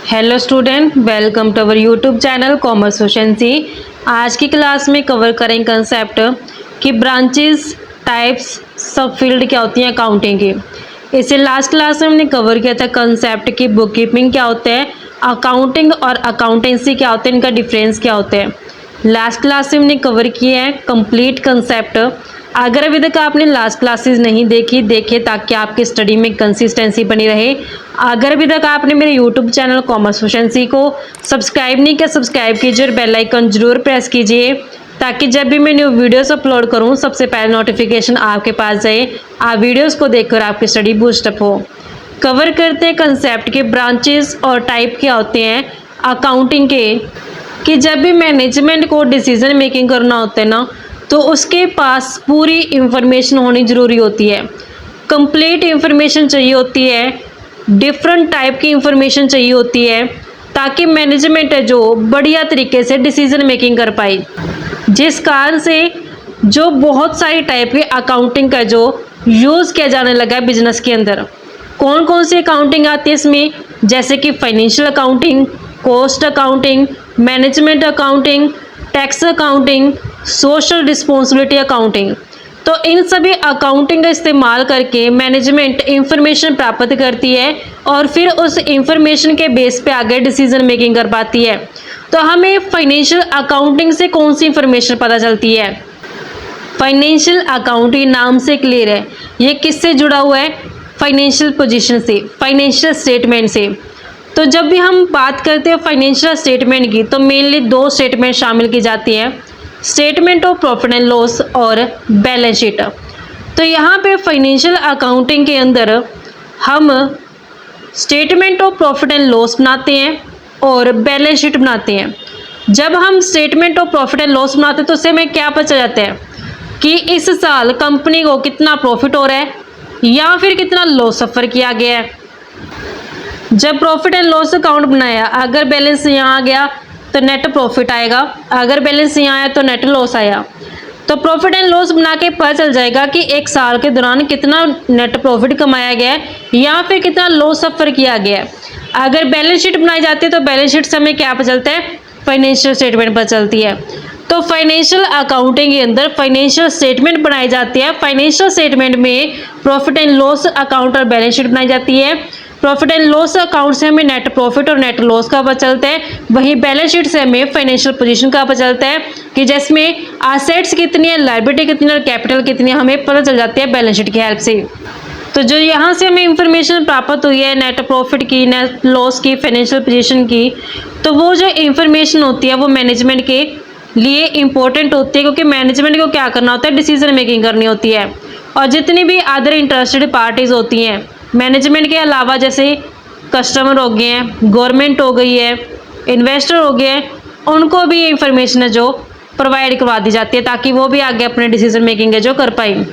Hello student, welcome to our YouTube channel commerce efficiency. आज की class में cover करेंगे कंसेप्ट कि ब्रांचेस, टाइप्स, सब फील्ड क्या होती हैं अकाउंटिंग की। इसे लास्ट क्लास में हमने कवर किया था कंसेप्ट कि बुक कीपिंग क्या होता है, अकाउंटिंग और अकाउंटेंसी क्या होते हैं, इनका डिफरेंस क्या होता है। लास्ट क्लास में हमने कवर किया है कंप्लीट कंसेप्ट। अगर अभी तक आपने लास्ट क्लासेस नहीं देखी, देखे ताकि आपकी स्टडी में कंसिस्टेंसी बनी रहे। अगर अभी तक आपने मेरे यूट्यूब चैनल कॉमर्स एफिशिएंसी को सब्सक्राइब नहीं किया, सब्सक्राइब कीजिए और बेल आइकन जरूर प्रेस कीजिए ताकि जब भी मैं न्यू वीडियोस अपलोड करूं सबसे पहले नोटिफिकेशन आपके पास जाए, आप वीडियोस को देखकर आपकी स्टडी बूस्टअप हो। कवर करते हैं कंसेप्ट के ब्रांचेस और टाइप क्या होते हैं अकाउंटिंग के, कि जब भी मैनेजमेंट को डिसीजन मेकिंग करना होता है ना, तो उसके पास पूरी इंफॉर्मेशन होनी ज़रूरी होती है। कंप्लीट इंफॉर्मेशन चाहिए होती है, डिफरेंट टाइप की इंफॉर्मेशन चाहिए होती है ताकि मैनेजमेंट है जो बढ़िया तरीके से डिसीजन मेकिंग कर पाए। जिस कारण से जो बहुत सारी टाइप की अकाउंटिंग का जो यूज़ किया जाने लगा है बिजनेस के अंदर। कौन कौन सी अकाउंटिंग आती है इसमें, जैसे कि financial accounting, cost accounting, management accounting, tax accounting, social responsibility accounting. तो इन सभी अकाउंटिंग का इस्तेमाल करके मैनेजमेंट इंफॉर्मेशन प्राप्त करती है और फिर उस इंफॉर्मेशन के बेस पे आगे डिसीजन मेकिंग कर पाती है। तो हमें फाइनेंशियल अकाउंटिंग से कौन सी इंफॉर्मेशन पता चलती है। फाइनेंशियल अकाउंटिंग नाम से क्लियर है, ये किससे जुड़ा हुआ है, फाइनेंशियल पोजीशन से, फाइनेंशियल स्टेटमेंट से। तो जब भी हम बात करते हैं फाइनेंशियल स्टेटमेंट की तो मेनली दो स्टेटमेंट शामिल की जाती हैं, statement of profit and loss और बैलेंस शीट। तो यहाँ पे फाइनेंशियल अकाउंटिंग के अंदर हम statement of profit and loss बनाते हैं और बैलेंस शीट बनाते हैं। जब हम statement of profit and loss बनाते हैं तो उससे हमें क्या पता चलता है कि इस साल कंपनी को कितना प्रॉफिट हो रहा है या फिर कितना लॉस सफ़र किया गया है। जब प्रॉफिट एंड लॉस अकाउंट बनाया, अगर बैलेंस यहाँ आ गया तो नेट प्रॉफिट आएगा, अगर बैलेंस यहाँ आया तो नेट लॉस आया। तो प्रॉफिट एंड लॉस बना के पता चल जाएगा कि एक साल के दौरान कितना नेट प्रॉफिट कमाया गया है या फिर कितना लॉस सफ़र किया गया है। अगर बैलेंस शीट बनाई जाती है तो बैलेंस शीट से हमें क्या पता चलता है, फाइनेंशियल स्टेटमेंट पता चलती है। तो फाइनेंशियल अकाउंटिंग के अंदर फाइनेंशियल स्टेटमेंट बनाई जाती है। फाइनेंशियल स्टेटमेंट में प्रॉफिट एंड लॉस अकाउंट और बैलेंस शीट बनाई जाती है। प्रॉफिट एंड लॉस अकाउंट से हमें नेट प्रॉफिट और नेट लॉस का पता चलता है, वहीं बैलेंस शीट से हमें फाइनेंशियल पोजीशन का पता चलता है कि जिसमें एसेट्स कितनी है, लायबिलिटी कितनी है और कैपिटल कितनी है, हमें पता चल जाती है बैलेंस शीट की हेल्प से। तो जो यहाँ से हमें इंफॉर्मेशन प्राप्त हुई है नेट प्रॉफिट की, नेट लॉस की, फाइनेंशियल पोजीशन की, तो वो जो इंफॉर्मेशन होती है वो मैनेजमेंट के लिए इम्पोर्टेंट होती है, क्योंकि मैनेजमेंट को क्या करना होता है, डिसीजन मेकिंग करनी होती है। और जितनी भी अदर इंटरेस्टेड पार्टीज होती हैं मैनेजमेंट के अलावा, जैसे कस्टमर हो गए हैं, गवर्नमेंट हो गई है, इन्वेस्टर हो गए हैं, उनको भी ये इंफॉर्मेशन है जो प्रोवाइड करवा दी जाती है ताकि वो भी आगे अपने डिसीजन मेकिंग है जो कर पाए।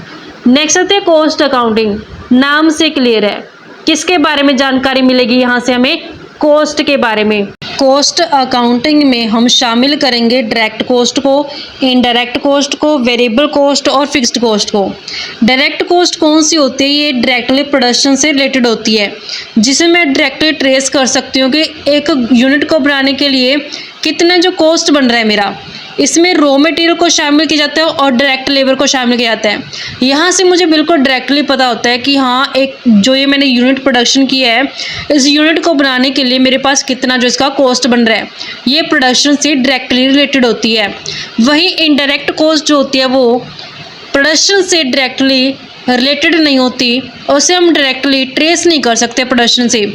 नेक्स्ट आते हैं कॉस्ट अकाउंटिंग। नाम से क्लियर है, किसके बारे में जानकारी मिलेगी यहाँ से हमें, कॉस्ट के बारे में। कॉस्ट अकाउंटिंग में हम शामिल करेंगे डायरेक्ट कॉस्ट को, इनडायरेक्ट कॉस्ट को, वेरिएबल कॉस्ट और फिक्स्ड कॉस्ट को। डायरेक्ट कॉस्ट कौन सी होती है, ये डायरेक्टली प्रोडक्शन से रिलेटेड होती है, जिसे मैं डायरेक्टली ट्रेस कर सकती हूँ कि एक यूनिट को बनाने के लिए कितना जो कॉस्ट बन रहा है मेरा। इसमें रॉ मटेरियल को शामिल किया जाता है और डायरेक्ट लेबर को शामिल किया जाता है। यहाँ से मुझे बिल्कुल डायरेक्टली पता होता है कि हाँ, एक जो ये मैंने यूनिट प्रोडक्शन किया है, इस यूनिट को बनाने के लिए मेरे पास कितना जो इसका कॉस्ट बन रहा है, ये प्रोडक्शन से डायरेक्टली रिलेटेड होती है। वहीं इनडायरेक्ट कॉस्ट जो होती है वो प्रोडक्शन से डायरेक्टली रिलेटेड नहीं होती, उसे हम डायरेक्टली ट्रेस नहीं कर सकते प्रोडक्शन से,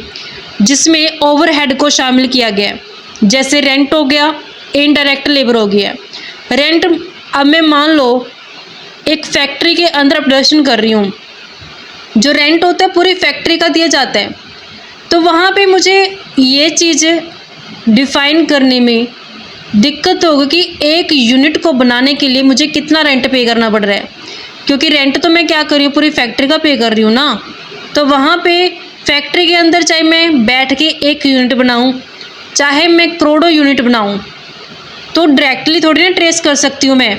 जिसमें ओवरहेड को शामिल किया गया है। जैसे रेंट हो गया, इनडायरेक्ट लेबर हो गया। रेंट, अब मैं मान लो एक फैक्ट्री के अंदर प्रोडक्शन कर रही हूँ, जो रेंट होता है पूरी फैक्ट्री का दिया जाता है। तो वहाँ पे मुझे ये चीज़ डिफाइन करने में दिक्कत होगी कि एक यूनिट को बनाने के लिए मुझे कितना रेंट पे करना पड़ रहा है, क्योंकि रेंट तो मैं क्या कर रही हूँ, पूरी फैक्ट्री का पे कर रही हूँ ना। तो वहाँ पे फैक्ट्री के अंदर चाहे मैं बैठ के एक यूनिट बनाऊँ, चाहे मैं करोड़ों यूनिट बनाऊँ, तो डायरेक्टली थोड़ी ना ट्रेस कर सकती हूँ मैं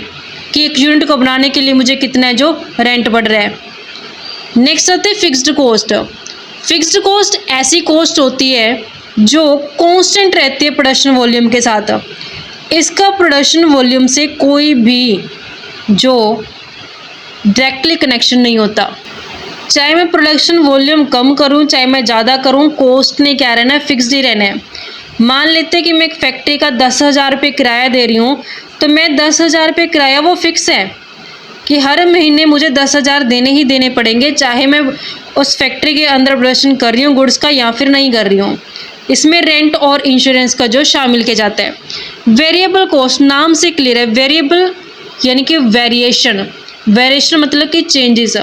कि एक यूनिट को बनाने के लिए मुझे कितना है जो रेंट बढ़ रहा है। नेक्स्ट आते हैं फिक्स्ड कॉस्ट। फिक्स्ड कॉस्ट ऐसी कॉस्ट होती है जो कांस्टेंट रहती है प्रोडक्शन वॉल्यूम के साथ। इसका प्रोडक्शन वॉल्यूम से कोई भी जो डायरेक्टली कनेक्शन नहीं होता। चाहे मैं प्रोडक्शन वॉल्यूम कम करूं, चाहे मैं ज़्यादा करूं, कॉस्ट ने क्या रहना है, फिक्स्ड ही रहना है। मान लेते हैं कि मैं एक फैक्ट्री का 10,000 रुपये किराया दे रही हूँ, तो मैं 10,000 रुपये किराया वो फिक्स है कि हर महीने मुझे 10,000 देने ही देने पड़ेंगे, चाहे मैं उस फैक्ट्री के अंदर प्रोडक्शन कर रही हूँ गुड्स का या फिर नहीं कर रही हूँ। इसमें रेंट और इंश्योरेंस का जो शामिल किया जाता है। वेरिएबल कॉस्ट नाम से क्लियर है, वेरिएबल यानी कि वेरिएशन, वेरिएशन मतलब कि चेंजेस।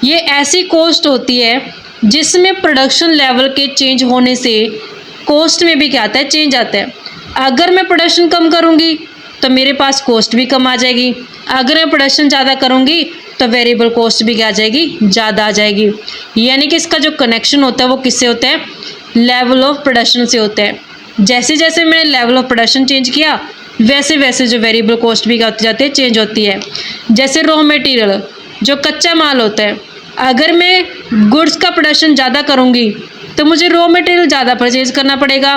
ये ऐसी कॉस्ट होती है जिसमें प्रोडक्शन लेवल के चेंज होने से कॉस्ट में भी क्या आता है, चेंज आता है। अगर मैं प्रोडक्शन कम करूँगी तो मेरे पास कॉस्ट भी कम आ जाएगी, अगर मैं प्रोडक्शन ज़्यादा करूँगी तो वेरिएबल कॉस्ट भी क्या आ जाएगी, ज़्यादा आ जाएगी। यानी कि इसका जो कनेक्शन होता है वो किससे होता है, लेवल ऑफ प्रोडक्शन से होता है। जैसे जैसे मैंने लेवल ऑफ प्रोडक्शन चेंज किया वैसे वैसे जो वेरिएबल कॉस्ट भी क्या होती जाती है, चेंज होती है। जैसे रॉ मटेरियल जो कच्चा माल होता है, अगर मैं गुड्स का प्रोडक्शन ज़्यादा करूँगी तो मुझे रॉ मटेरियल ज़्यादा परचेज करना पड़ेगा,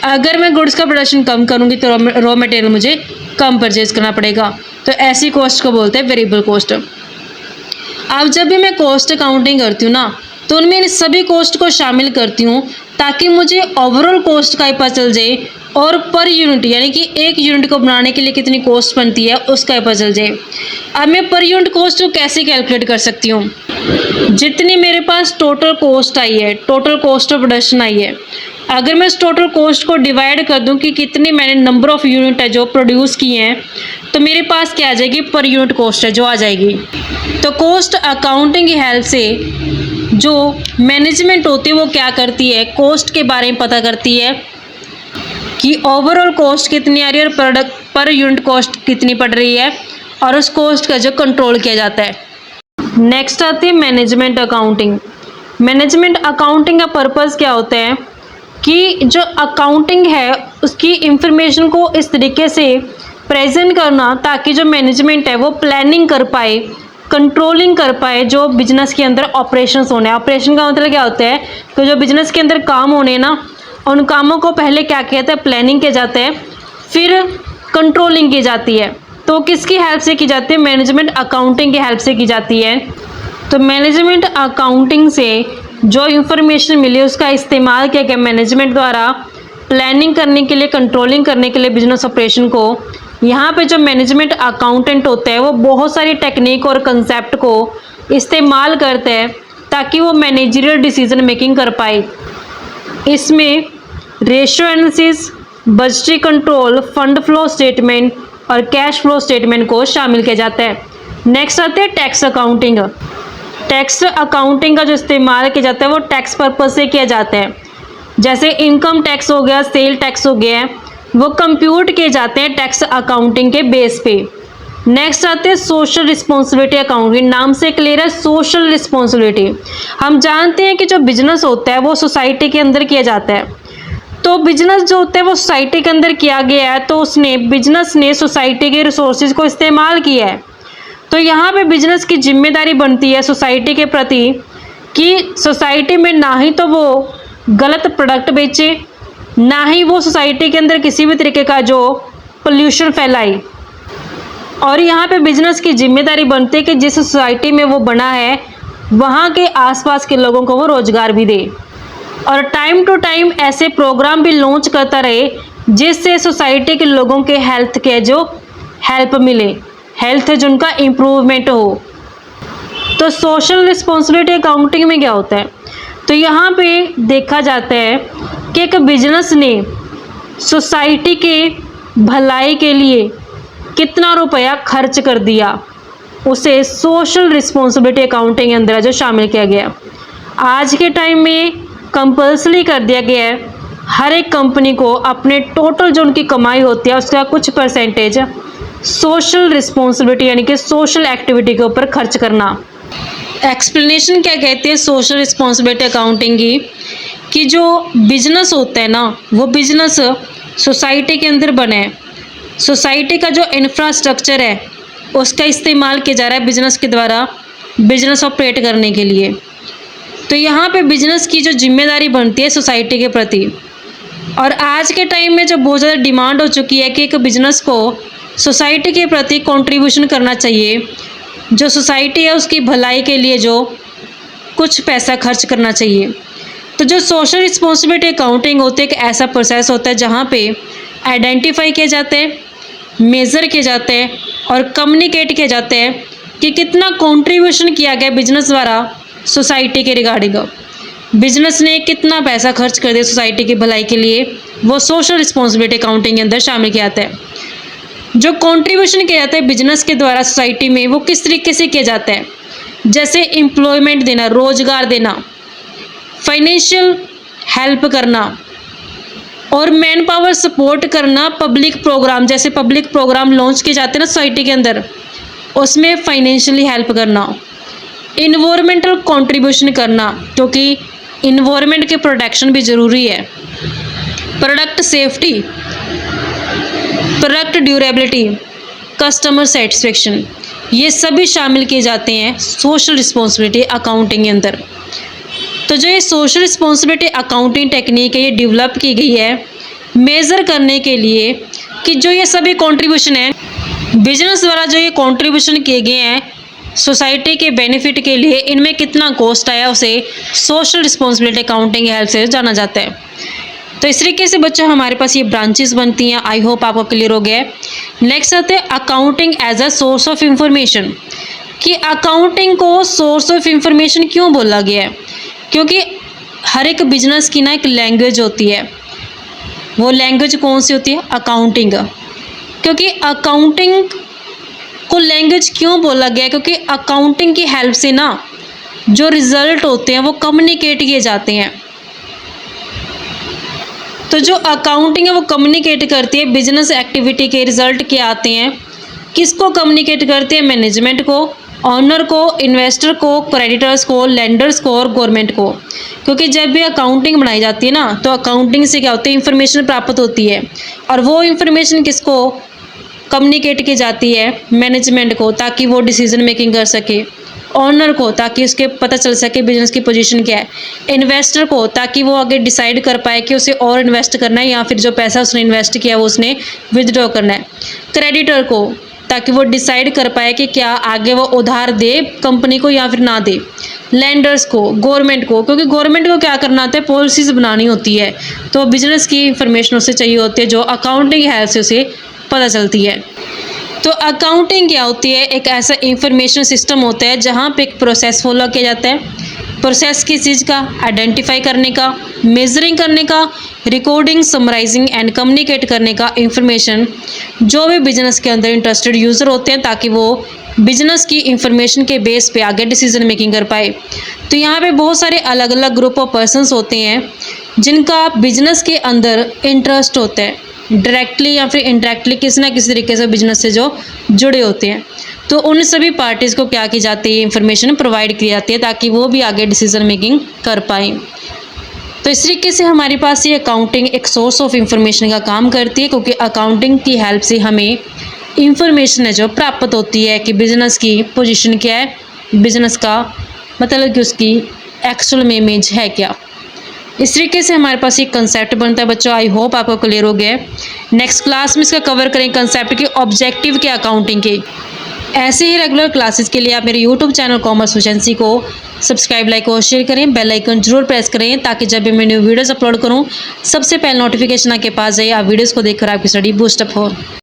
अगर मैं गुड्स का प्रोडक्शन कम करूँगी तो रॉ मटेरियल मुझे कम परचेज करना पड़ेगा। तो ऐसी कॉस्ट को बोलते हैं वेरिएबल कॉस्ट। अब जब भी मैं कॉस्ट अकाउंटिंग करती हूँ ना, तो उनमें इन सभी कॉस्ट को शामिल करती हूँ ताकि मुझे ओवरऑल कॉस्ट का ही पता चल जाए और पर यूनिट यानी कि एक यूनिट को बनाने के लिए कितनी कॉस्ट बनती है उसका ही पता चल जाए। अब मैं पर यूनिट कॉस्ट को कैसे कैलकुलेट कर सकती हूँ, जितनी मेरे पास टोटल कॉस्ट आई है, total cost of production I है, अगर मैं इस टोटल कॉस्ट को डिवाइड कर दूं कि कितनी मैंने नंबर ऑफ़ यूनिट है जो प्रोड्यूस किए हैं, तो मेरे पास क्या आ जाएगी, पर यूनिट कॉस्ट है जो आ जाएगी। तो कॉस्ट अकाउंटिंग की हेल्प से जो मैनेजमेंट होती है वो क्या करती है, कॉस्ट के बारे में पता करती है कि ओवरऑल कॉस्ट कितनी आ रही है और प्रोडक्ट पर यूनिट कॉस्ट कितनी पड़ रही है, और उस कॉस्ट का जो कंट्रोल किया जाता है। नेक्स्ट आती है मैनेजमेंट अकाउंटिंग। मैनेजमेंट अकाउंटिंग का पर्पज़ क्या होता है कि जो अकाउंटिंग है उसकी इंफॉर्मेशन को इस तरीके से प्रेजेंट करना ताकि जो मैनेजमेंट है वो प्लानिंग कर पाए, कंट्रोलिंग कर पाए जो बिजनेस के अंदर ऑपरेशंस होने हैं। ऑपरेशन का मतलब क्या होता है कि जो बिजनेस के अंदर काम होने हैं ना, उन कामों को पहले क्या कहते हैं, प्लानिंग किया जाता है, फिर कंट्रोलिंग की जाती है। तो किसकी हेल्प से की जाती है, मैनेजमेंट अकाउंटिंग की हेल्प से की जाती है। तो मैनेजमेंट अकाउंटिंग से जो इंफॉर्मेशन मिली उसका इस्तेमाल किया गया मैनेजमेंट द्वारा प्लानिंग करने के लिए, कंट्रोलिंग करने के लिए बिजनेस ऑपरेशन को। यहाँ पे जो मैनेजमेंट अकाउंटेंट होता है वो बहुत सारी टेक्निक और कंसेप्ट को इस्तेमाल करते हैं ताकि वो मैनेजरियल डिसीजन मेकिंग कर पाए। इसमें ratio analysis, budgetary control, fund flow statement और कैश फ्लो स्टेटमेंट को शामिल किया जाता है। नेक्स्ट आते हैं टैक्स अकाउंटिंग। टैक्स अकाउंटिंग का जो इस्तेमाल किया जाता है वो टैक्स पर्पज से किया जाता है। जैसे इनकम टैक्स हो गया, सेल टैक्स हो गया, वो कंप्यूट किए जाते हैं टैक्स अकाउंटिंग के बेस पे। नेक्स्ट आते हैं सोशल रिस्पॉन्सिबिलिटी अकाउंटिंग। नाम से क्लियर है, सोशल रिस्पॉन्सिबिलिटी। हम जानते हैं कि जो बिजनेस होता है वो सोसाइटी के अंदर किया जाता है। तो बिजनेस जो होता है वो सोसाइटी के अंदर किया गया है, तो बिजनेस ने सोसाइटी के रिसोर्सेज को इस्तेमाल किया है। तो यहाँ पे बिजनेस की जिम्मेदारी बनती है सोसाइटी के प्रति कि सोसाइटी में ना ही तो वो गलत प्रोडक्ट बेचे, ना ही वो सोसाइटी के अंदर किसी भी तरीके का जो पोल्यूशन फैलाए। और यहाँ पे बिजनेस की जिम्मेदारी बनती है कि जिस सोसाइटी में वो बना है वहाँ के आसपास के लोगों को वो रोजगार भी दे, और टाइम टू टाइम ऐसे प्रोग्राम भी लॉन्च करता रहे जिससे सोसाइटी के लोगों के हेल्थ के जो हेल्प मिले, हेल्थ जो उनका इम्प्रूवमेंट हो। तो सोशल रिस्पॉन्सिबिलिटी अकाउंटिंग में क्या होता है, तो यहाँ पे देखा जाता है कि एक बिजनेस ने सोसाइटी के भलाई के लिए कितना रुपया खर्च कर दिया, उसे सोशल रिस्पॉन्सिबिलिटी अकाउंटिंग के अंदर जो शामिल किया गया। आज के टाइम में कंपल्सरी कर दिया गया है हर एक कंपनी को अपने टोटल जो उनकी कमाई होती है उसका कुछ परसेंटेज सोशल रिस्पॉन्सिबिलिटी यानी कि सोशल एक्टिविटी के ऊपर खर्च करना। एक्सप्लेनेशन क्या कहते हैं सोशल रिस्पॉन्सिबिलिटी अकाउंटिंग की, कि जो बिजनेस होता है ना वो बिजनेस सोसाइटी के अंदर बने, सोसाइटी का जो इंफ्रास्ट्रक्चर है उसका इस्तेमाल किया जा रहा है बिजनेस के द्वारा बिजनेस ऑपरेट करने के लिए। तो यहाँ पे बिजनेस की जो जिम्मेदारी बनती है सोसाइटी के प्रति और आज के टाइम में जो बहुत ज़्यादा डिमांड हो चुकी है कि एक बिजनेस को सोसाइटी के प्रति कंट्रीब्यूशन करना चाहिए, जो सोसाइटी है उसकी भलाई के लिए जो कुछ पैसा खर्च करना चाहिए। तो जो सोशल रिस्पॉन्सिबिलिटी अकाउंटिंग होती है, एक ऐसा प्रोसेस होता है जहाँ पे आइडेंटिफाई किए जाते हैं, मेज़र किए जाते हैं और कम्युनिकेट किए जाते हैं कि कितना कंट्रीब्यूशन किया गया बिजनेस द्वारा सोसाइटी के रिगार्डिंग। बिजनेस ने कितना पैसा खर्च कर दिया सोसाइटी की भलाई के लिए, वो सोशल रिस्पॉन्सिबिलिटी अकाउंटिंग के अंदर शामिल किया जाता है। जो कंट्रीब्यूशन किया जाता है बिजनेस के द्वारा सोसाइटी में, वो किस तरीके से किया जाता है, जैसे एम्प्लॉयमेंट देना, रोजगार देना, फाइनेंशियल हेल्प करना और मैन पावर सपोर्ट करना। पब्लिक प्रोग्राम, जैसे पब्लिक प्रोग्राम लॉन्च किए जाते हैं ना सोसाइटी के अंदर, उसमें फाइनेंशियली हेल्प करना। इन्वायरमेंटल कंट्रीब्यूशन करना, क्योंकि इन्वायरमेंट के प्रोटेक्शन भी ज़रूरी है। Product safety, product durability, customer satisfaction, ये सभी शामिल किए जाते हैं सोशल रिस्पॉन्सिबिलिटी अकाउंटिंग के अंदर। तो जो ये सोशल रिस्पॉन्सिबिलिटी अकाउंटिंग टेक्निक है, ये डेवलप की गई है मेज़र करने के लिए कि जो ये सभी कंट्रीब्यूशन है बिजनेस द्वारा, जो ये कंट्रीब्यूशन किए गए हैं सोसाइटी के बेनिफिट के लिए, इनमें कितना कॉस्ट आया, उसे सोशल रिस्पॉन्सिबिलिटी अकाउंटिंग की हेल्प से जाना जाता है। तो इस तरीके से बच्चों हमारे पास ये ब्रांचेस बनती हैं। आई होप आपको क्लियर हो गया है। नेक्स्ट आते हैं accounting as a source of information, कि अकाउंटिंग को सोर्स ऑफ इंफॉर्मेशन क्यों बोला गया है, क्योंकि हर एक बिजनेस की ना एक लैंग्वेज होती है। वो लैंग्वेज कौन सी होती है? अकाउंटिंग। क्योंकि अकाउंटिंग को लैंग्वेज क्यों बोला गया, क्योंकि अकाउंटिंग की हेल्प से ना जो रिज़ल्ट होते हैं वो कम्युनिकेट किए जाते हैं। तो जो अकाउंटिंग है वो कम्युनिकेट करती है बिजनेस एक्टिविटी के रिजल्ट क्या आते हैं, किसको कम्युनिकेट करती है? मैनेजमेंट को, ऑनर को, इन्वेस्टर को, क्रेडिटर्स को, लेंडर्स को और गवर्नमेंट को। क्योंकि जब भी अकाउंटिंग बनाई जाती है ना, तो अकाउंटिंग से क्या होती है? इंफॉर्मेशन प्राप्त होती है, और वो इंफॉर्मेशन किसको कम्युनिकेट की जाती है? मैनेजमेंट को, ताकि वो डिसीजन मेकिंग कर सके, ऑनर को ताकि उसके पता चल सके बिजनेस की पोजीशन क्या है, इन्वेस्टर को ताकि वो आगे डिसाइड कर पाए कि उसे और इन्वेस्ट करना है या फिर जो पैसा उसने इन्वेस्ट किया वो उसने विदड्रॉ करना है, क्रेडिटर को ताकि वो डिसाइड कर पाए कि क्या आगे वो उधार दे कंपनी को या फिर ना दे, लैंडर्स को, गवर्नमेंट को, क्योंकि गवर्नमेंट को क्या करना होता है? पॉलिसीज़ बनानी होती है, तो बिजनेस की इंफॉर्मेशन उसे चाहिए होती है जो अकाउंटिंग है से उसे पता चलती है। तो अकाउंटिंग क्या होती है? एक ऐसा इंफॉर्मेशन सिस्टम होता है जहाँ पे एक प्रोसेस फॉलो किया जाता है। प्रोसेस किस चीज़ का? आइडेंटिफाई करने का, मेजरिंग करने का, रिकॉर्डिंग, समराइजिंग एंड कम्युनिकेट करने का इंफॉर्मेशन जो भी बिजनेस के अंदर इंटरेस्टेड यूज़र होते हैं, ताकि वो बिजनेस की इंफॉर्मेशन के बेस पे आगे डिसीजन मेकिंग कर पाए। तो यहाँ पे बहुत सारे अलग अलग ग्रुप ऑफ पर्सनस होते हैं जिनका बिजनेस के अंदर इंटरेस्ट होता है, डायरेक्टली या फिर इनडायरेक्टली किसी ना किसी तरीके से बिजनेस से जो जुड़े होते हैं। तो उन सभी पार्टीज़ को क्या की जाती है? इंफॉर्मेशन प्रोवाइड की जाती है ताकि वो भी आगे डिसीजन मेकिंग कर पाएँ। तो इस तरीके से हमारे पास ये अकाउंटिंग एक सोर्स ऑफ इंफॉर्मेशन का काम करती है, क्योंकि अकाउंटिंग की हेल्प से हमें इंफॉर्मेशन है जो प्राप्त होती है कि बिज़नेस की पोजीशन क्या है, बिज़नेस का मतलब कि उसकी एक्चुअल में इमेज है क्या। इस तरीके से हमारे पास एक कंसेप्ट बनता है बच्चों। आई होप आपको क्लियर हो गया है। नेक्स्ट क्लास में इसका कवर करें कंसेप्ट के ऑब्जेक्टिव के अकाउंटिंग के। ऐसे ही रेगुलर क्लासेस के लिए आप मेरे यूट्यूब चैनल कॉमर्स एफिशिएंसी को सब्सक्राइब, लाइक और शेयर करें। बेल आइकन जरूर प्रेस करें ताकि जब भी मैं न्यू वीडियोस अपलोड करूं सबसे पहले नोटिफिकेशन आपके पास जाए, आप वीडियोस को देखकर आपकी स्टडी बूस्टअप हो।